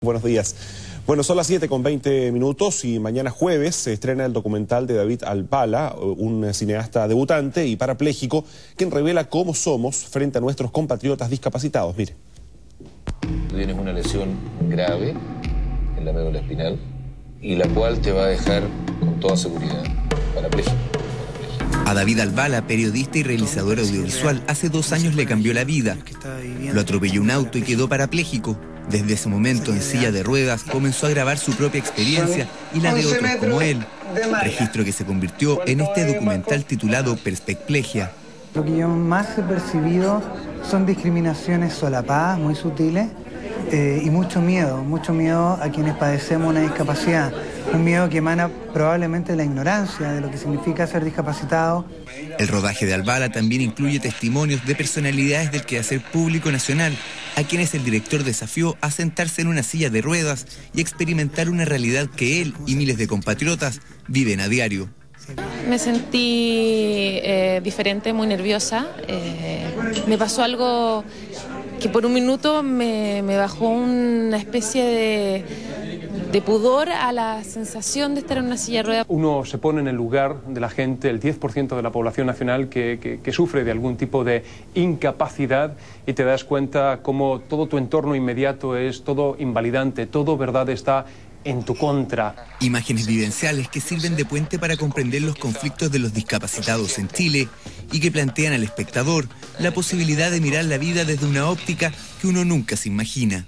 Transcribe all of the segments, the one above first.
Buenos días. Bueno, son las 7:20 y mañana jueves se estrena el documental de David Albala, un cineasta debutante y parapléjico, quien revela cómo somos frente a nuestros compatriotas discapacitados. Mire. Tú tienes una lesión grave en la médula espinal y la cual te va a dejar con toda seguridad parapléjico. A David Albala, periodista y realizador audiovisual, hace 2 años le cambió la vida. Lo atropelló un auto y quedó parapléjico. Desde ese momento, en silla de ruedas, comenzó a grabar su propia experiencia y la de otros como él. Registro que se convirtió en este documental titulado Perspecplegia. Lo que yo más he percibido son discriminaciones solapadas, muy sutiles, y mucho miedo a quienes padecemos una discapacidad. Un miedo que emana probablemente de la ignorancia de lo que significa ser discapacitado. El rodaje de Albala también incluye testimonios de personalidades del quehacer público nacional, a quienes el director desafió a sentarse en una silla de ruedas y experimentar una realidad que él y miles de compatriotas viven a diario. Me sentí diferente, muy nerviosa. Me pasó algo que por un minuto me bajó una especie de pudor a la sensación de estar en una silla de ruedas. Uno se pone en el lugar de la gente, el 10% de la población nacional que sufre de algún tipo de incapacidad, y te das cuenta cómo todo tu entorno inmediato es todo invalidante, todo verdad está en tu contra. Imágenes vivenciales que sirven de puente para comprender los conflictos de los discapacitados en Chile y que plantean al espectador la posibilidad de mirar la vida desde una óptica que uno nunca se imagina.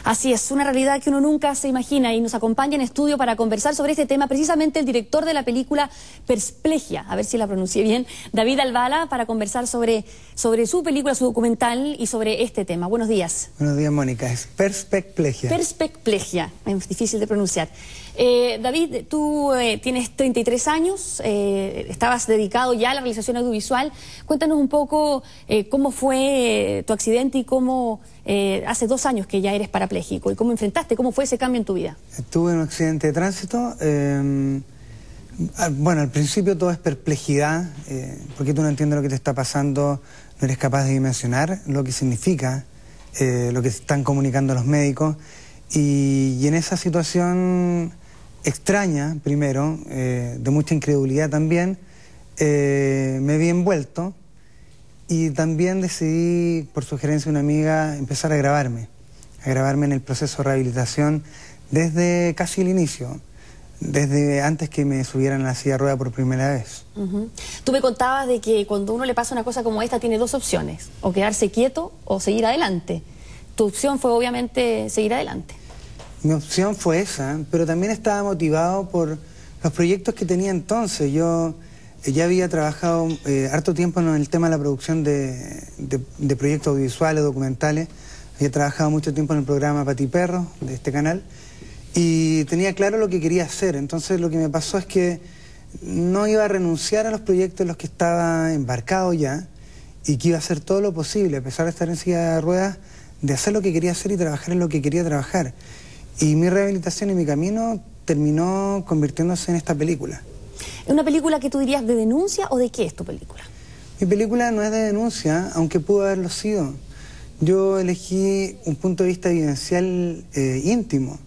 Así es, una realidad que uno nunca se imagina, y nos acompaña en estudio para conversar sobre este tema precisamente el director de la película Perspecplegia, a ver si la pronuncié bien, David Albala, para conversar sobre su película, su documental y sobre este tema. Buenos días. Buenos días, Mónica. Es Perspecplegia. Perspecplegia, es difícil de pronunciar. David, tú tienes 33 años, estabas dedicado ya a la realización audiovisual. Cuéntanos un poco cómo fue tu accidente y cómo hace 2 años que ya eres parapléjico y cómo enfrentaste, cómo fue ese cambio en tu vida. Tuve un accidente de tránsito. Bueno, al principio todo es perplejidad, porque tú no entiendes lo que te está pasando, no eres capaz de dimensionar lo que significa, lo que están comunicando los médicos. Y en esa situación extraña, primero, de mucha incredulidad también, me vi envuelto y también decidí, por sugerencia de una amiga, empezar a grabarme en el proceso de rehabilitación desde casi el inicio, desde antes que me subieran a la silla de rueda por primera vez. Tú me contabas de que cuando uno le pasa una cosa como esta tiene 2 opciones, o quedarse quieto o seguir adelante. Tu opción fue obviamente seguir adelante. Mi opción fue esa, pero también estaba motivado por los proyectos que tenía entonces. Yo ya había trabajado harto tiempo en el tema de la producción de proyectos audiovisuales, documentales. Había trabajado mucho tiempo en el programa Patiperro de este canal y tenía claro lo que quería hacer. Entonces lo que me pasó es que no iba a renunciar a los proyectos en los que estaba embarcado ya, y que iba a hacer todo lo posible, a pesar de estar en silla de ruedas, de hacer lo que quería hacer y trabajar en lo que quería trabajar. Y mi rehabilitación y mi camino terminó convirtiéndose en esta película. ¿Es una película que tú dirías de denuncia o de qué es tu película? Mi película no es de denuncia, aunque pudo haberlo sido. Yo elegí un punto de vista vivencial íntimo.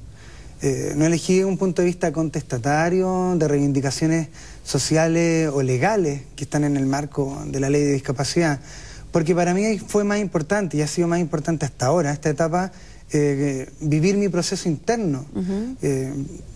No elegí un punto de vista contestatario, de reivindicaciones sociales o legales que están en el marco de la ley de discapacidad. Porque para mí fue más importante, y ha sido más importante hasta ahora, esta etapa, vivir mi proceso interno.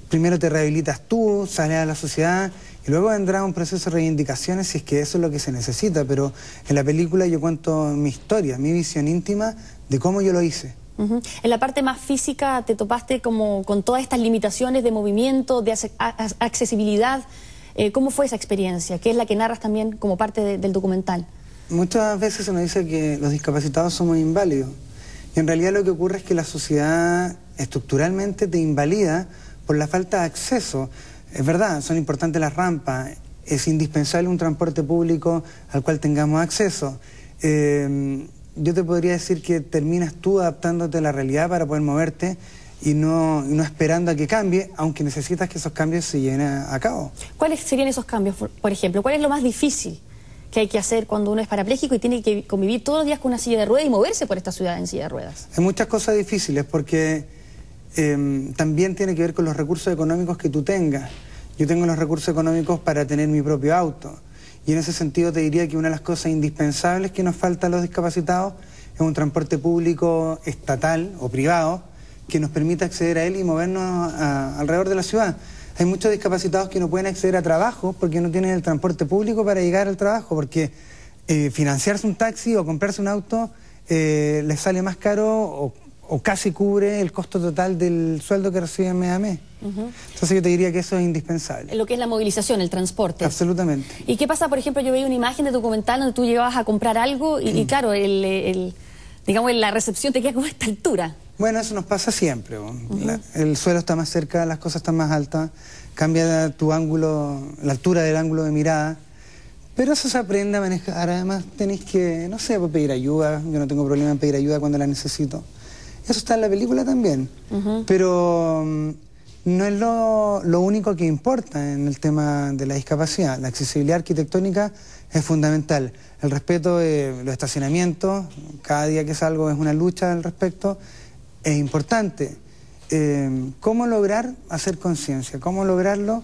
Primero te rehabilitas tú, sales a la sociedad, y luego vendrá un proceso de reivindicaciones si es que eso es lo que se necesita. Pero en la película yo cuento mi historia, mi visión íntima de cómo yo lo hice. En la parte más física te topaste como con todas estas limitaciones de movimiento, de accesibilidad. ¿Cómo fue esa experiencia? Que es la que narras también como parte del documental. Muchas veces se nos dice que los discapacitados somos inválidos. Y en realidad lo que ocurre es que la sociedad estructuralmente te invalida por la falta de acceso. Es verdad, son importantes las rampas, es indispensable un transporte público al cual tengamos acceso. Yo te podría decir que terminas tú adaptándote a la realidad para poder moverte y no esperando a que cambie, aunque necesitas que esos cambios se lleven a cabo. ¿Cuáles serían esos cambios, por ejemplo? ¿Cuál es lo más difícil que hay que hacer cuando uno es parapléjico y tiene que convivir todos los días con una silla de ruedas y moverse por esta ciudad en silla de ruedas? Hay muchas cosas difíciles porque también tiene que ver con los recursos económicos que tú tengas. Yo tengo los recursos económicos para tener mi propio auto. Y en ese sentido te diría que una de las cosas indispensables que nos falta a los discapacitados es un transporte público estatal o privado que nos permita acceder a él y movernos alrededor de la ciudad. Hay muchos discapacitados que no pueden acceder a trabajo porque no tienen el transporte público para llegar al trabajo, porque financiarse un taxi o comprarse un auto les sale más caro o casi cubre el costo total del sueldo que reciben mes a mes. Entonces yo te diría que eso es indispensable. Lo que es la movilización, el transporte. Absolutamente. ¿Y qué pasa, por ejemplo, yo veía una imagen de documental donde tú llegabas a comprar algo y claro, digamos, la recepción te queda como a esta altura? Bueno, eso nos pasa siempre. El suelo está más cerca, las cosas están más altas, cambia tu ángulo, la altura del ángulo de mirada, pero eso se aprende a manejar. Además tenés que, no sé, pedir ayuda. Yo no tengo problema en pedir ayuda cuando la necesito. Eso está en la película también, pero no es lo único que importa en el tema de la discapacidad. La accesibilidad arquitectónica es fundamental. El respeto de los estacionamientos, cada día que salgo es una lucha al respecto, es importante. ¿Cómo lograr hacer conciencia? ¿Cómo lograrlo?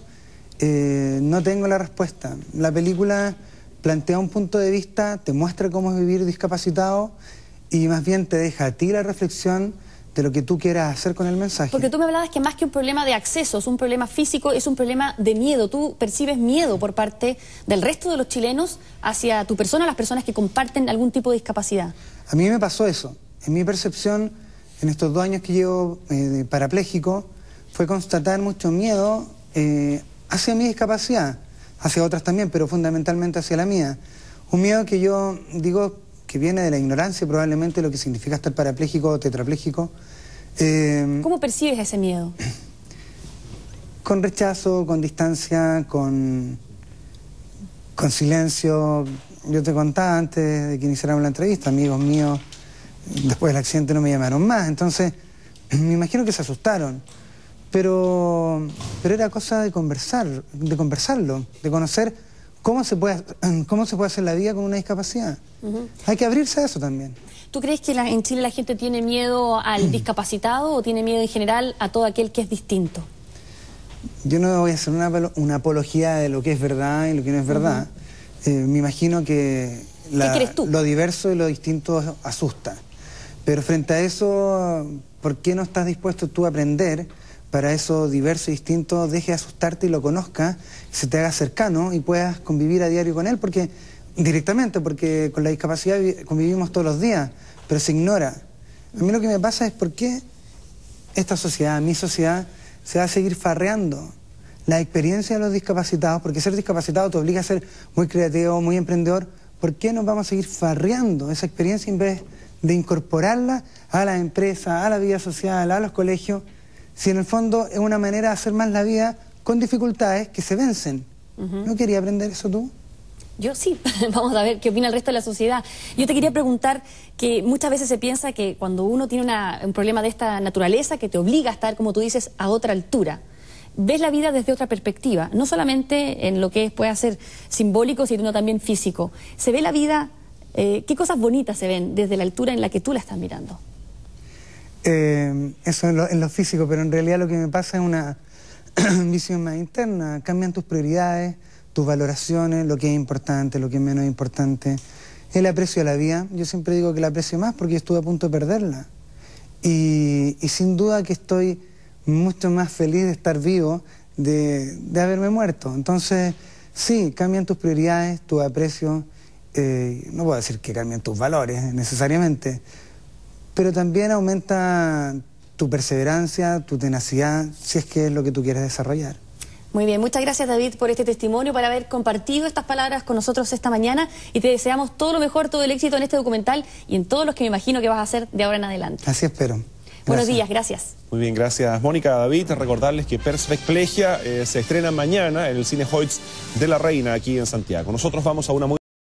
No tengo la respuesta. La película plantea un punto de vista, te muestra cómo es vivir discapacitado y más bien te deja a ti la reflexión de lo que tú quieras hacer con el mensaje. Porque tú me hablabas que más que un problema de acceso, es un problema físico, es un problema de miedo. Tú percibes miedo por parte del resto de los chilenos hacia tu persona, las personas que comparten algún tipo de discapacidad. A mí me pasó eso. En mi percepción, en estos 2 años que llevo de parapléjico, fue constatar mucho miedo hacia mi discapacidad, hacia otras también, pero fundamentalmente hacia la mía. Un miedo que yo digo que viene de la ignorancia, probablemente, lo que significa estar parapléjico o tetrapléjico. ¿Cómo percibes ese miedo? Con rechazo, con distancia, con silencio. Yo te contaba antes de que iniciáramos la entrevista, amigos míos, después del accidente no me llamaron más, entonces me imagino que se asustaron. Pero era cosa de conversarlo, de conocer cómo se puede hacer la vida con una discapacidad. Hay que abrirse a eso también. ¿Tú crees que en Chile la gente tiene miedo al discapacitado o tiene miedo en general a todo aquel que es distinto? Yo no voy a hacer una apología de lo que es verdad y lo que no es verdad. Me imagino que lo diverso y lo distinto asusta. Pero frente a eso, ¿por qué no estás dispuesto tú a aprender para eso diverso y distinto? Deje de asustarte y lo conozca, se te haga cercano y puedas convivir a diario con él, porque con la discapacidad convivimos todos los días, pero se ignora. A mí lo que me pasa es por qué esta sociedad, mi sociedad, se va a seguir farreando la experiencia de los discapacitados, porque ser discapacitado te obliga a ser muy creativo, muy emprendedor. ¿Por qué nos vamos a seguir farreando esa experiencia en vez de incorporarla a la empresa, a la vida social, a los colegios? Si en el fondo es una manera de hacer más la vida con dificultades que se vencen. ¿No quería aprender eso tú? Yo sí. Vamos a ver qué opina el resto de la sociedad. Yo te quería preguntar que muchas veces se piensa que cuando uno tiene un problema de esta naturaleza que te obliga a estar, como tú dices, a otra altura, ves la vida desde otra perspectiva, no solamente en lo que puede ser simbólico, sino también físico. Se ve la vida, ¿qué cosas bonitas se ven desde la altura en la que tú la estás mirando? Eso en lo físico, pero en realidad lo que me pasa es una visión más interna. Cambian tus prioridades, tus valoraciones, lo que es importante, lo que es menos importante. El aprecio a la vida, yo siempre digo que la aprecio más porque yo estuve a punto de perderla. Y sin duda que estoy mucho más feliz de estar vivo de haberme muerto. Entonces, sí, cambian tus prioridades, tu aprecio. No puedo decir que cambien tus valores necesariamente, pero también aumenta tu perseverancia, tu tenacidad, si es que es lo que tú quieres desarrollar. Muy bien, muchas gracias David por este testimonio, por haber compartido estas palabras con nosotros esta mañana y te deseamos todo lo mejor, todo el éxito en este documental y en todos los que me imagino que vas a hacer de ahora en adelante. Así espero. Gracias. Buenos días, gracias. Muy bien, gracias Mónica. David, recordarles que Perspecplegia se estrena mañana en el Cine Hoyts de la Reina aquí en Santiago. Nosotros vamos a una muy